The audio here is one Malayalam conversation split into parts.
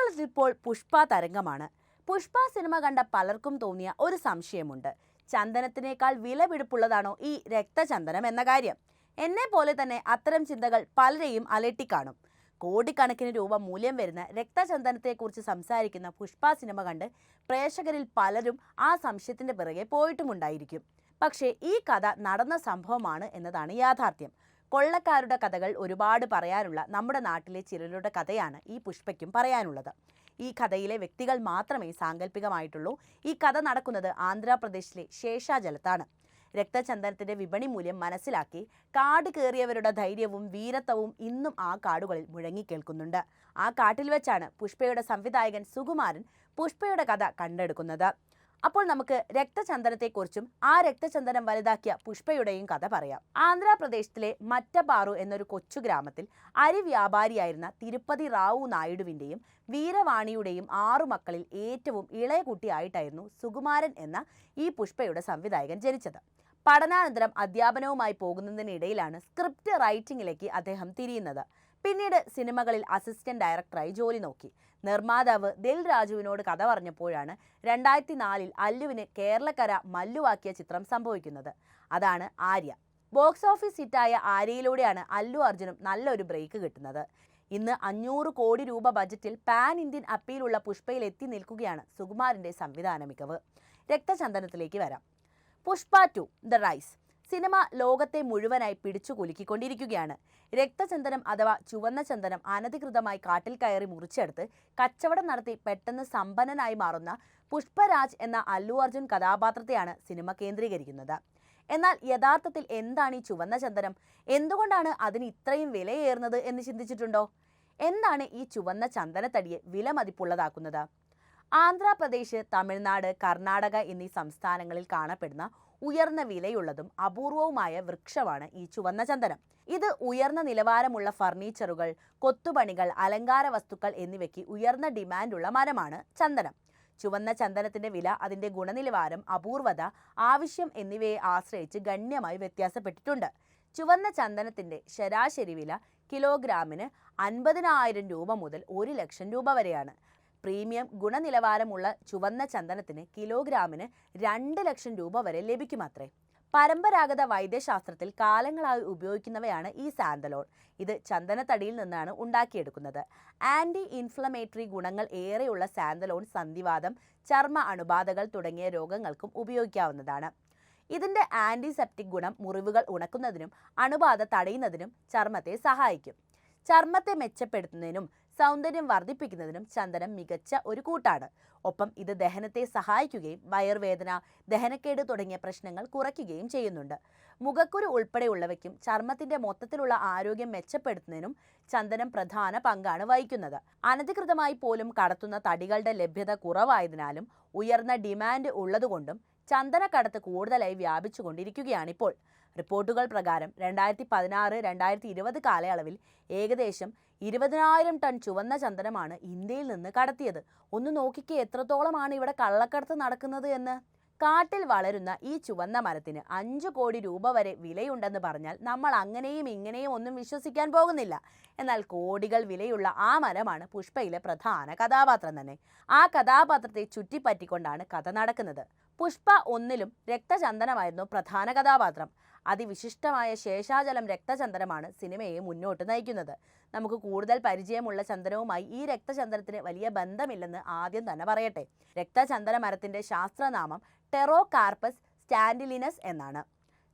കേരളത്തിലിപ്പോൾ പുഷ്പ തരംഗമാണ്. പുഷ്പ സിനിമ കണ്ട പലർക്കും തോന്നിയ ഒരു സംശയമുണ്ട്. ചന്ദനത്തിനേക്കാൾ വിലപിടിപ്പുള്ളതാണോ ഈ രക്തചന്ദനം എന്ന കാര്യം? എന്നെ പോലെ തന്നെ അത്തരം ചിന്തകൾ പലരെയും അലട്ടിക്കാണും. കോടിക്കണക്കിന് രൂപ മൂല്യം വരുന്ന രക്തചന്ദനത്തെക്കുറിച്ച് സംസാരിക്കുന്ന പുഷ്പ സിനിമ കണ്ട് പ്രേക്ഷകരിൽ പലരും ആ സംശയത്തിന്റെ പിറകെ പോയിട്ടുമുണ്ടായിരിക്കും. പക്ഷേ ഈ കഥ നടന്ന സംഭവമാണ് എന്നതാണ് യാഥാർത്ഥ്യം. കൊള്ളക്കാരുടെ കഥകൾ ഒരുപാട് പറയാനുള്ള നമ്മുടെ നാട്ടിലെ ചിലരുടെ കഥയാണ് ഈ പുഷ്പയ്ക്കും പറയാനുള്ളത്. ഈ കഥയിലെ വ്യക്തികൾ മാത്രമേ സാങ്കല്പികമായിട്ടുള്ളൂ. ഈ കഥ നടക്കുന്നത് ആന്ധ്രാപ്രദേശിലെ ശേഷാചലത്താണ്. രക്തചന്ദനത്തിന്റെ വിപണി മൂല്യം മനസ്സിലാക്കി കാട് കയറിയവരുടെ ധൈര്യവും വീരത്വവും ഇന്നും ആ കാടുകളിൽ മുഴങ്ങിക്കേൾക്കുന്നുണ്ട്. ആ കാട്ടിൽ വെച്ചാണ് പുഷ്പയുടെ സംവിധായകൻ സുകുമാരൻ പുഷ്പയുടെ കഥ കണ്ടെടുക്കുന്നത്. അപ്പോൾ നമുക്ക് രക്തചന്ദനത്തെക്കുറിച്ചും ആ രക്തചന്ദനം വലുതാക്കിയ പുഷ്പയുടെയും കഥ പറയാം. ആന്ധ്രാപ്രദേശിലെ മറ്റപാറു എന്നൊരു കൊച്ചു ഗ്രാമത്തിൽ അരി വ്യാപാരിയായിരുന്ന തിരുപ്പതി റാവു നായിഡുവിൻ്റെയും വീരവാണിയുടെയും 6 മക്കളിൽ ഏറ്റവും ഇളയ കുട്ടിയായിട്ടായിരുന്നു സുകുമാരൻ എന്ന ഈ പുഷ്പയുടെ സംവിധായകൻ ജനിച്ചത്. പഠനാനന്തരം അധ്യാപനവുമായി പോകുന്നതിനിടയിലാണ് സ്ക്രിപ്റ്റ് റൈറ്റിംഗിലേക്ക് അദ്ദേഹം തിരിയുന്നത്. പിന്നീട് സിനിമകളിൽ അസിസ്റ്റന്റ് ഡയറക്ടറായി ജോലി നോക്കി. നിർമ്മാതാവ് ദിൽ രാജുവിനോട് കഥ പറഞ്ഞപ്പോഴാണ് 2004 അല്ലുവിന് കേരളക്കര മല്ലുവാക്കിയ ചിത്രം സംഭവിക്കുന്നത്. അതാണ് ആര്യ. ബോക്സ് ഓഫീസ് ഹിറ്റായ ആര്യയിലൂടെയാണ് അല്ലു അർജുനും നല്ലൊരു ബ്രേക്ക് കിട്ടുന്നത്. ഇന്ന് 500 കോടി രൂപ ബജറ്റിൽ പാൻ ഇന്ത്യൻ അപ്പീലുള്ള പുഷ്പയിൽ എത്തി നിൽക്കുകയാണ് സുകുമാരൻ്റെ സംവിധാന മികവ്. രക്തചന്ദനത്തിലേക്ക് വരാം. പുഷ്പ 2 ദ റൈസ് സിനിമ ലോകത്തെ മുഴുവനായി പിടിച്ചു കുലുക്കിക്കൊണ്ടിരിക്കുകയാണ്. രക്തചന്ദനം അഥവാ ചുവന്ന ചന്ദനം അനധികൃതമായി കാട്ടിൽ കയറി മുറിച്ചെടുത്ത് കച്ചവടം നടത്തി പെട്ടെന്ന് സമ്പന്നനായി മാറുന്ന പുഷ്പരാജ് എന്ന അല്ലു അർജുൻ കഥാപാത്രത്തെയാണ് സിനിമ കേന്ദ്രീകരിക്കുന്നത്. എന്നാൽ യഥാർത്ഥത്തിൽ എന്താണ് ഈ ചുവന്ന ചന്ദനം? എന്തുകൊണ്ടാണ് അതിന് ഇത്രയും വിലയേറുന്നത് എന്ന് ചിന്തിച്ചിട്ടുണ്ടോ? എന്താണ് ഈ ചുവന്ന ചന്ദനത്തടിയെ വിലമതിപ്പുള്ളതാക്കുന്നത്? ആന്ധ്രാപ്രദേശ്, തമിഴ്നാട്, കർണാടക എന്നീ സംസ്ഥാനങ്ങളിൽ കാണപ്പെടുന്ന ഉയർന്ന വിലയുള്ളതും അപൂർവവുമായ വൃക്ഷമാണ് ഈ ചുവന്ന ചന്ദനം. ഇത് ഉയർന്ന നിലവാരമുള്ള ഫർണിച്ചറുകൾ, കൊത്തുപണികൾ, അലങ്കാര വസ്തുക്കൾ എന്നിവയ്ക്ക് ഉയർന്ന ഡിമാൻഡുള്ള മരമാണ് ചന്ദനം. ചുവന്ന ചന്ദനത്തിന്റെ വില അതിന്റെ ഗുണനിലവാരം, അപൂർവത, ആവശ്യം എന്നിവയെ ആശ്രയിച്ച് ഗണ്യമായി വ്യത്യാസപ്പെട്ടിട്ടുണ്ട്. ചുവന്ന ചന്ദനത്തിന്റെ ശരാശരി വില കിലോഗ്രാമിന് 50,000 രൂപ മുതൽ 1 ലക്ഷം രൂപ വരെയാണ്. പ്രീമിയം ഗുണനിലവാരമുള്ള ചുവന്ന ചന്ദനത്തിന് കിലോഗ്രാമിന് 2 ലക്ഷം രൂപ വരെ ലഭിക്കുമത്രേ. പരമ്പരാഗത വൈദ്യശാസ്ത്രത്തിൽ കാലങ്ങളായി ഉപയോഗിക്കുന്നവയാണ് ഈ സാന്തലോൺ. ഇത് ചന്ദനത്തടിയിൽ നിന്നാണ് ഉണ്ടാക്കിയെടുക്കുന്നത്. ആന്റി ഇൻഫ്ലമേറ്ററി ഗുണങ്ങൾ ഏറെയുള്ള സാന്തലോൺ സന്ധിവാതം, ചർമ്മ അണുബാധകൾ തുടങ്ങിയ രോഗങ്ങൾക്കും ഉപയോഗിക്കാവുന്നതാണ്. ഇതിന്റെ ആന്റിസെപ്റ്റിക് ഗുണം മുറിവുകൾ ഉണക്കുന്നതിനും അണുബാധ തടയുന്നതിനും ചർമ്മത്തെ സഹായിക്കും. ചർമ്മത്തെ മെച്ചപ്പെടുത്തുന്നതിനും സൗന്ദര്യം വർദ്ധിപ്പിക്കുന്നതിനും ചന്ദനം മികച്ച ഒരു കൂട്ടാണ്. ഒപ്പം ഇത് ദഹനത്തെ സഹായിക്കുകയും വയറുവേദന, ദഹനക്കേട് തുടങ്ങിയ പ്രശ്നങ്ങൾ കുറയ്ക്കുകയും ചെയ്യുന്നുണ്ട്. മുഖക്കുരു ഉൾപ്പെടെയുള്ളവയ്ക്കും ചർമ്മത്തിന്റെ മൊത്തത്തിലുള്ള ആരോഗ്യം മെച്ചപ്പെടുത്തുന്നതിനും ചന്ദനം പ്രധാന പങ്കാണ് വഹിക്കുന്നത്. അനധികൃതമായി പോലും കടത്തുന്ന തടികളുടെ ലഭ്യത കുറവായതിനാലും ഉയർന്ന ഡിമാൻഡ് ഉള്ളതുകൊണ്ടും ചന്ദനക്കടത്ത് കൂടുതലായി വ്യാപിച്ചുകൊണ്ടിരിക്കുകയാണിപ്പോൾ. റിപ്പോർട്ടുകൾ പ്രകാരം 2016-2020 കാലയളവിൽ ഏകദേശം 20,000 ടൺ ചുവന്ന ചന്ദനമാണ് ഇന്ത്യയിൽ നിന്ന് കടത്തിയത്. ഒന്ന് നോക്കിക്കേ എത്രത്തോളമാണ് ഇവിടെ കള്ളക്കടത്ത് നടക്കുന്നത് എന്ന്. കാട്ടിൽ വളരുന്ന ഈ ചുവന്ന മരത്തിന് 5 കോടി രൂപ വരെ വിലയുണ്ടെന്ന് പറഞ്ഞാൽ നമ്മൾ അങ്ങനെയും ഇങ്ങനെയും ഒന്നും വിശ്വസിക്കാൻ പോകുന്നില്ല. എന്നാൽ കോടികൾ വിലയുള്ള ആ മരമാണ് പുഷ്പയിലെ പ്രധാന കഥാപാത്രം തന്നെ. ആ കഥാപാത്രത്തെ ചുറ്റിപ്പറ്റിക്കൊണ്ടാണ് കഥ നടക്കുന്നത്. പുഷ്പ 1ലും രക്തചന്ദനമായിരുന്നു പ്രധാന കഥാപാത്രം. അതിവിശിഷ്ടമായ ശേഷാചലം രക്തചന്ദനമാണ് സിനിമയെ മുന്നോട്ട് നയിക്കുന്നത്. നമുക്ക് കൂടുതൽ പരിചയമുള്ള ചന്ദനവുമായി ഈ രക്തചന്ദനത്തിന് വലിയ ബന്ധമില്ലെന്ന് ആദ്യം തന്നെ പറയട്ടെ. രക്തചന്ദന മരത്തിന്റെ ശാസ്ത്രനാമം ടെറോകാർപ്പസ് സ്റ്റാൻഡിലിനസ് എന്നാണ്.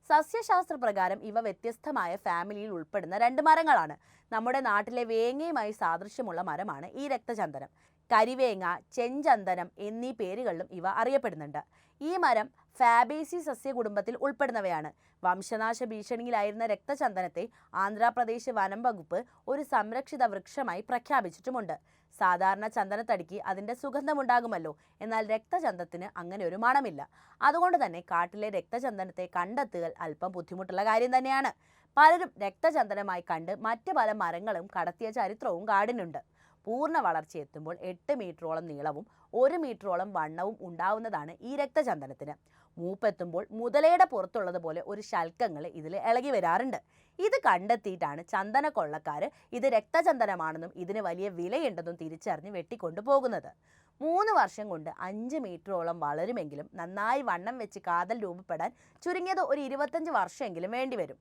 സസ്യശാസ്ത്ര പ്രകാരം ഇവ വ്യത്യസ്തമായ ഫാമിലിയിൽ ഉൾപ്പെടുന്ന 2 മരങ്ങളാണ്. നമ്മുടെ നാട്ടിലെ വേങ്ങയുമായി സാദൃശ്യമുള്ള മരമാണ് ഈ രക്തചന്ദനം. കരിവേങ്ങ, ചെഞ്ചന്ദനം എന്നീ പേരുകളിലും ഇവ അറിയപ്പെടുന്നുണ്ട്. ഈ മരം ഫാബേസി സസ്യകുടുംബത്തിൽ ഉൾപ്പെടുന്നവയാണ്. വംശനാശ ഭീഷണിയിലായിരുന്ന രക്തചന്ദനത്തെ ആന്ധ്രാപ്രദേശ് വനം വകുപ്പ് ഒരു സംരക്ഷിത വൃക്ഷമായി പ്രഖ്യാപിച്ചിട്ടുമുണ്ട്. സാധാരണ ചന്ദനത്തടിക്ക് അതിൻ്റെ സുഗന്ധമുണ്ടാകുമല്ലോ, എന്നാൽ രക്തചന്ദനത്തിന് അങ്ങനെ ഒരു മണമില്ല. അതുകൊണ്ട് തന്നെ കാട്ടിലെ രക്തചന്ദനത്തെ കണ്ടെത്തുക അല്പം ബുദ്ധിമുട്ടുള്ള കാര്യം തന്നെയാണ്. പലരും രക്തചന്ദനമായി കണ്ട് മറ്റ് പല മരങ്ങളും കടത്തിയ ചരിത്രവും കാടിനുണ്ട്. പൂർണ്ണ വളർച്ചയെത്തുമ്പോൾ 8 മീറ്ററോളം നീളവും 1 മീറ്ററോളം വണ്ണവും ഉണ്ടാവുന്നതാണ് ഈ രക്തചന്ദനത്തിന്. മൂപ്പെത്തുമ്പോൾ മുതലയുടെ പുറത്തുള്ളതുപോലെ ഒരു ശൽക്കങ്ങൾ ഇതിൽ ഇളകി വരാറുണ്ട്. ഇത് കണ്ടെത്തിയിട്ടാണ് ചന്ദന കൊള്ളക്കാർ ഇത് രക്തചന്ദനമാണെന്നും ഇതിന് വലിയ വിലയുണ്ടെന്നും തിരിച്ചറിഞ്ഞ് വെട്ടിക്കൊണ്ടു പോകുന്നത്. 3 വർഷം കൊണ്ട് 5 മീറ്ററോളം വളരുമെങ്കിലും നന്നായി വണ്ണം വെച്ച് കാതൽ രൂപപ്പെടാൻ ചുരുങ്ങിയത് ഒരു 25 വർഷമെങ്കിലും വേണ്ടിവരും.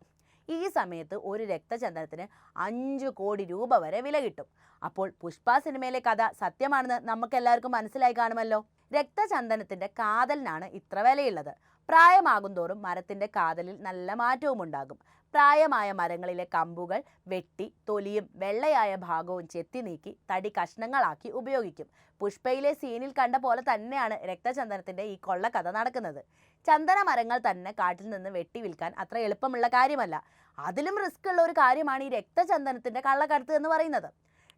ഈ സമയത്ത് ഒരു രക്തചന്ദനത്തിന് 5 കോടി രൂപ വരെ വില കിട്ടും. അപ്പോൾ പുഷ്പ സിനിമയിലെ കഥ സത്യമാണെന്ന് നമുക്കെല്ലാവർക്കും മനസ്സിലായി കാണുമല്ലോ. രക്തചന്ദനത്തിന്റെ കാതലിനാണ് ഇത്ര വിലയുള്ളത്. പ്രായമാകും തോറും മരത്തിന്റെ കാതലിൽ നല്ല മാറ്റവും ഉണ്ടാകും. പ്രായമായ മരങ്ങളിലെ കമ്പുകൾ വെട്ടി തൊലിയും വെള്ളയായ ഭാഗവും ചെത്തി നീക്കി തടി കഷ്ണങ്ങളാക്കി ഉപയോഗിക്കും. പുഷ്പയിലെ സീനിൽ കണ്ട പോലെ തന്നെയാണ് രക്തചന്ദനത്തിന്റെ ഈ കൊള്ളക്കഥ നടക്കുന്നത്. ചന്ദന മരങ്ങൾ തന്നെ കാട്ടിൽ നിന്ന് വെട്ടി വിൽക്കാൻ അത്ര എളുപ്പമുള്ള കാര്യമല്ല. അതിലും റിസ്ക് ഉള്ള ഒരു കാര്യമാണ് ഈ രക്തചന്ദനത്തിന്റെ കള്ളക്കടത്ത് എന്ന് പറയുന്നത്.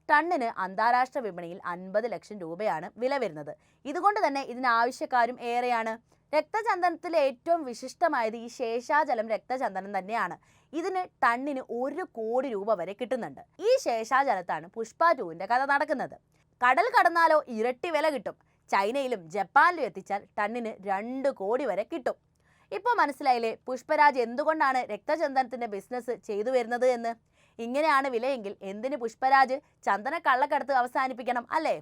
ടണ്ണിന് അന്താരാഷ്ട്ര വിപണിയിൽ 50 ലക്ഷം രൂപയാണ് വില വരുന്നത്. ഇതുകൊണ്ട് തന്നെ ഇതിനാവശ്യക്കാരും ഏറെയാണ്. രക്തചന്ദനത്തിലെ ഏറ്റവും വിശിഷ്ടമായത് ഈ ശേഷാചലം രക്തചന്ദനം തന്നെയാണ്. ഇതിന് ടണ്ണിന് 1 കോടി രൂപ വരെ കിട്ടുന്നുണ്ട്. ഈ ശേഷാചലത്താണ് പുഷ്പ 2ന്റെ കഥ നടക്കുന്നത്. കടൽ കടന്നാലോ ഇരട്ടി വില കിട്ടും. ചൈനയിലും ജപ്പാനിലും എത്തിച്ചാൽ ടണ്ണിന് 2 കോടി വരെ കിട്ടും. ഇപ്പോൾ മനസ്സിലായില്ലേ പുഷ്പരാജ് എന്തുകൊണ്ടാണ് രക്തചന്ദനത്തിന്റെ ബിസിനസ് ചെയ്തു വരുന്നത് എന്ന്? ഇങ്ങനെയാണ് വിലയെങ്കിൽ എന്തിന് പുഷ്പരാജ് ചന്ദന കള്ളക്കടത്ത് അവസാനിപ്പിക്കണം അല്ലേ?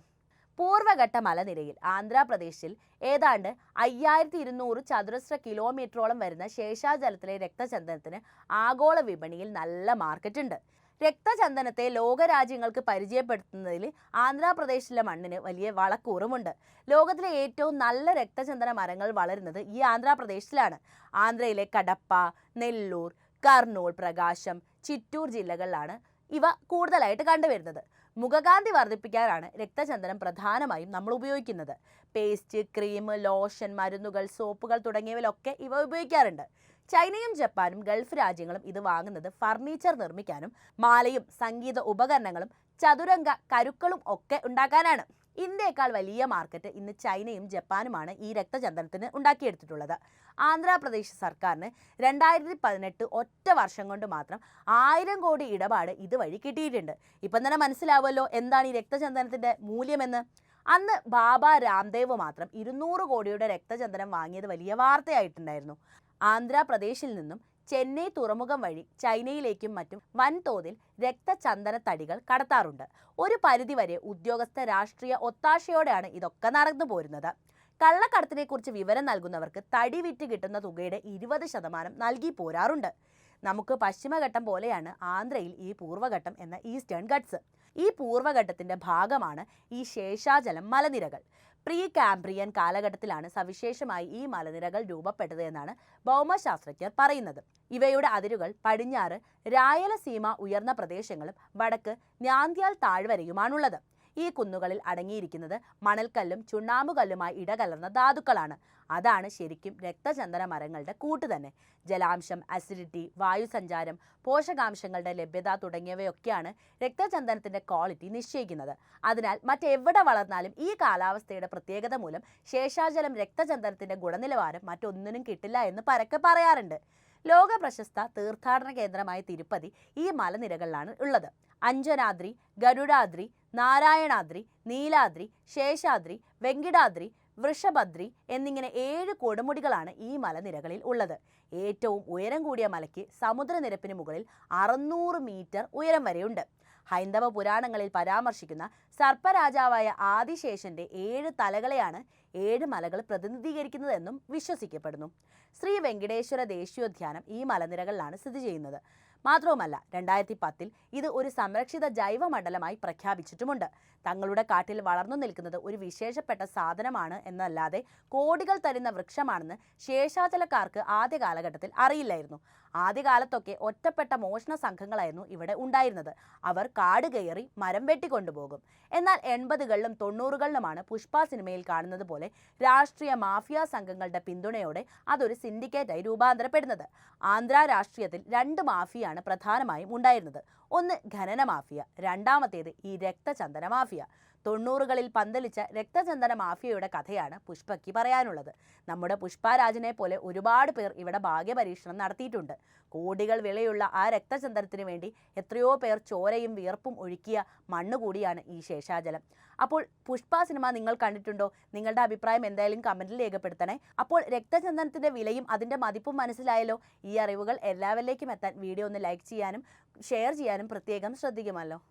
പൂർവ്വഘട്ട മലനിരയിൽ ആന്ധ്രാപ്രദേശിൽ ഏതാണ്ട് 5200 ചതുരശ്ര കിലോമീറ്ററോളം വരുന്ന ശേഷാചലത്തിലെ രക്തചന്ദനത്തിന് ആഗോള വിപണിയിൽ നല്ല മാർക്കറ്റ് ഉണ്ട്. രക്തചന്ദനത്തെ ലോകരാജ്യങ്ങൾക്ക് പരിചയപ്പെടുത്തുന്നതിൽ ആന്ധ്രാപ്രദേശിലെ മണ്ണിന് വലിയ വളക്കൂറുമുണ്ട്. ലോകത്തിലെ ഏറ്റവും നല്ല രക്തചന്ദന മരങ്ങൾ വളരുന്നത് ഈ ആന്ധ്രാപ്രദേശിലാണ്. ആന്ധ്രയിലെ കടപ്പ, നെല്ലൂർ, കർണൂൾ, പ്രകാശം, ചിറ്റൂർ ജില്ലകളിലാണ് ഇവ കൂടുതലായിട്ട് കണ്ടുവരുന്നത്. മുഖകാന്തി വർദ്ധിപ്പിക്കാനാണ് രക്തചന്ദനം പ്രധാനമായും നമ്മൾ ഉപയോഗിക്കുന്നത്. പേസ്റ്റ്, ക്രീം, ലോഷൻ, മരുന്നുകൾ, സോപ്പുകൾ തുടങ്ങിയവയിലൊക്കെ ഇവ ഉപയോഗിക്കാറുണ്ട്. ചൈനയും ജപ്പാനും ഗൾഫ് രാജ്യങ്ങളും ഇത് വാങ്ങുന്നത് ഫർണിച്ചർ നിർമ്മിക്കാനും മാലയും സംഗീത ഉപകരണങ്ങളും ചതുരംഗ കരുക്കളും ഒക്കെ ഉണ്ടാക്കാനാണ്. ഇന്ത്യയേക്കാൾ വലിയ മാർക്കറ്റ് ഇന്ന് ചൈനയും ജപ്പാനുമാണ് ഈ രക്തചന്ദനത്തിന് ഉണ്ടാക്കിയെടുത്തിട്ടുള്ളത്. ആന്ധ്രാപ്രദേശ് സർക്കാരിന് 2018 ഒറ്റ വർഷം കൊണ്ട് മാത്രം 1000 കോടി ഇടപാട് ഇതുവഴി കിട്ടിയിട്ടുണ്ട്. ഇപ്പം തന്നെ മനസ്സിലാവുമല്ലോ എന്താണ് ഈ രക്തചന്ദനത്തിന്റെ മൂല്യമെന്ന്. അന്ന് ബാബ രാംദേവ് മാത്രം 200 കോടിയുടെ രക്തചന്ദനം വാങ്ങിയത് വലിയ വാർത്തയായിട്ടുണ്ടായിരുന്നു. ആന്ധ്രാപ്രദേശിൽ നിന്നും ചെന്നൈ തുറമുഖം വഴി ചൈനയിലേക്കും മറ്റും വൻതോതിൽ രക്തചന്ദന തടികൾ കടത്താറുണ്ട്. ഒരു പരിധിവരെ ഉദ്യോഗസ്ഥ രാഷ്ട്രീയ ഒത്താശയോടെയാണ് ഇതൊക്കെ നടന്നു പോരുന്നത്. കള്ളക്കടത്തിനെ കുറിച്ച് വിവരം നൽകുന്നവർക്ക് തടി വിറ്റ് കിട്ടുന്ന തുകയുടെ 20% നൽകി പോരാറുണ്ട്. നമുക്ക് പശ്ചിമഘട്ടം പോലെയാണ് ആന്ധ്രയിൽ ഈ പൂർവ്വഘട്ടം എന്ന ഈസ്റ്റേൺ ഗട്ട്സ്. ഈ പൂർവ്വഘട്ടത്തിന്റെ ഭാഗമാണ് ഈ ശേഷാചലം മലനിരകൾ. പ്രീ കാംബ്രിയൻ കാലഘട്ടത്തിലാണ് സവിശേഷമായി ഈ മലനിരകൾ രൂപപ്പെട്ടത് എന്നാണ് ഭൗമശാസ്ത്രജ്ഞർ പറയുന്നത്. ഇവയുടെ അതിരുകൾ പടിഞ്ഞാറ് രായലസീമ ഉയർന്ന പ്രദേശങ്ങളും വടക്ക് ഞാന്ത്യാൽ താഴ്വരയുമാണുള്ളത്. ഈ കുന്നുകളിൽ അടങ്ങിയിരിക്കുന്നത് മണൽക്കല്ലും ചുണ്ണാമ്പുകല്ലുമായി ഇടകലർന്ന ധാതുക്കളാണ്. അതാണ് ശരിക്കും രക്തചന്ദന മരങ്ങളുടെ കൂട്ട് തന്നെ. ജലാംശം, അസിഡിറ്റി, വായുസഞ്ചാരം, പോഷകാംശങ്ങളുടെ ലഭ്യത തുടങ്ങിയവയൊക്കെയാണ് രക്തചന്ദനത്തിന്റെ ക്വാളിറ്റി നിശ്ചയിക്കുന്നത്. അതിനാൽ മറ്റെവിടെ വളർന്നാലും ഈ കാലാവസ്ഥയുടെ പ്രത്യേകത മൂലം ശേഷാചലം രക്തചന്ദനത്തിന്റെ ഗുണനിലവാരം മറ്റൊന്നിനും കിട്ടില്ല എന്ന് പരക്കെ പറയാറുണ്ട്. ലോക പ്രശസ്ത തീർത്ഥാടന കേന്ദ്രമായ തിരുപ്പതി ഈ മലനിരകളിലാണ് ഉള്ളത്. അഞ്ജനാദ്രി, ഗരുഡാദ്രി, നാരായണാദ്രി, നീലാദ്രി, ശേഷാദ്രി, വെങ്കിടാദ്രി, വൃഷഭദ്രി എന്നിങ്ങനെ 7 കൊടുമുടികളാണ് ഈ മലനിരകളിൽ ഉള്ളത്. ഏറ്റവും ഉയരം കൂടിയ മലയ്ക്ക് സമുദ്രനിരപ്പിന് മുകളിൽ 600 മീറ്റർ ഉയരം വരെയുണ്ട്. ഹൈന്ദവ പുരാണങ്ങളിൽ പരാമർശിക്കുന്ന സർപ്പരാജാവായ ആദിശേഷന്റെ 7 തലകളെയാണ് 7 മലകൾ പ്രതിനിധീകരിക്കുന്നതെന്നും വിശ്വസിക്കപ്പെടുന്നു. ശ്രീ വെങ്കടേശ്വര ദേശീയോദ്യാനം ഈ മലനിരകളിലാണ് സ്ഥിതി ചെയ്യുന്നത്. മാത്രവുമല്ല 2010 ഇത് ഒരു സംരക്ഷിത ജൈവമണ്ഡലമായി പ്രഖ്യാപിച്ചിട്ടുമുണ്ട്. തങ്ങളുടെ കാട്ടിൽ വളർന്നു നിൽക്കുന്നത് ഒരു വിശേഷപ്പെട്ട സാധനമാണ് എന്നല്ലാതെ കോടികൾ തരുന്ന വൃക്ഷമാണെന്ന് ശേഷാചലക്കാർക്ക് ആദ്യ കാലഘട്ടത്തിൽ അറിയില്ലായിരുന്നു. ആദ്യകാലത്തൊക്കെ ഒറ്റപ്പെട്ട മോഷണ സംഘങ്ങളായിരുന്നു ഇവിടെ ഉണ്ടായിരുന്നത്. അവർ കാട് കയറി മരം വെട്ടിക്കൊണ്ടുപോകും. എന്നാൽ 80കളിലും 90കളിലുമാണ് പുഷ്പ സിനിമയിൽ കാണുന്നത് പോലെ രാഷ്ട്രീയ മാഫിയ സംഘങ്ങളുടെ പിന്തുണയോടെ അതൊരു സിൻഡിക്കേറ്റായി രൂപാന്തരപ്പെടുന്നത്. ആന്ധ്ര രാഷ്ട്രീയത്തിൽ 2 മാഫിയാണ് പ്രധാനമായും ഉണ്ടായിരുന്നത്. ഒന്ന് ഖനന മാഫിയ, രണ്ടാമത്തേത് ഈ രക്തചന്ദന മാഫിയ. 90കളിൽ പന്തലിച്ച രക്തചന്ദന മാഫിയയുടെ കഥയാണ് പുഷ്പയ്ക്ക് പറയാനുള്ളത്. നമ്മുടെ പുഷ്പരാജിനെ പോലെ ഒരുപാട് പേർ ഇവിടെ ഭാഗ്യപരീക്ഷണം നടത്തിയിട്ടുണ്ട്. കോടികൾ വിലയുള്ള ആ രക്തചന്ദനത്തിന് വേണ്ടി എത്രയോ പേർ ചോരയും വിയർപ്പും ഒഴുക്കിയ മണ്ണ് കൂടിയാണ് ഈ ശേഷാചലം. അപ്പോൾ പുഷ്പ സിനിമ നിങ്ങൾ കണ്ടിട്ടുണ്ടോ? നിങ്ങളുടെ അഭിപ്രായം എന്തായാലും കമൻറ്റിൽ രേഖപ്പെടുത്തണേ. അപ്പോൾ രക്തചന്ദനത്തിൻ്റെ വിലയും അതിൻ്റെ മതിപ്പും മനസ്സിലായല്ലോ. ഈ അറിവുകൾ എല്ലാവരിലേക്കും എത്താൻ വീഡിയോ ഒന്ന് ലൈക്ക് ചെയ്യാനും ഷെയർ ചെയ്യാനും പ്രത്യേകം ശ്രദ്ധിക്കുമല്ലോ.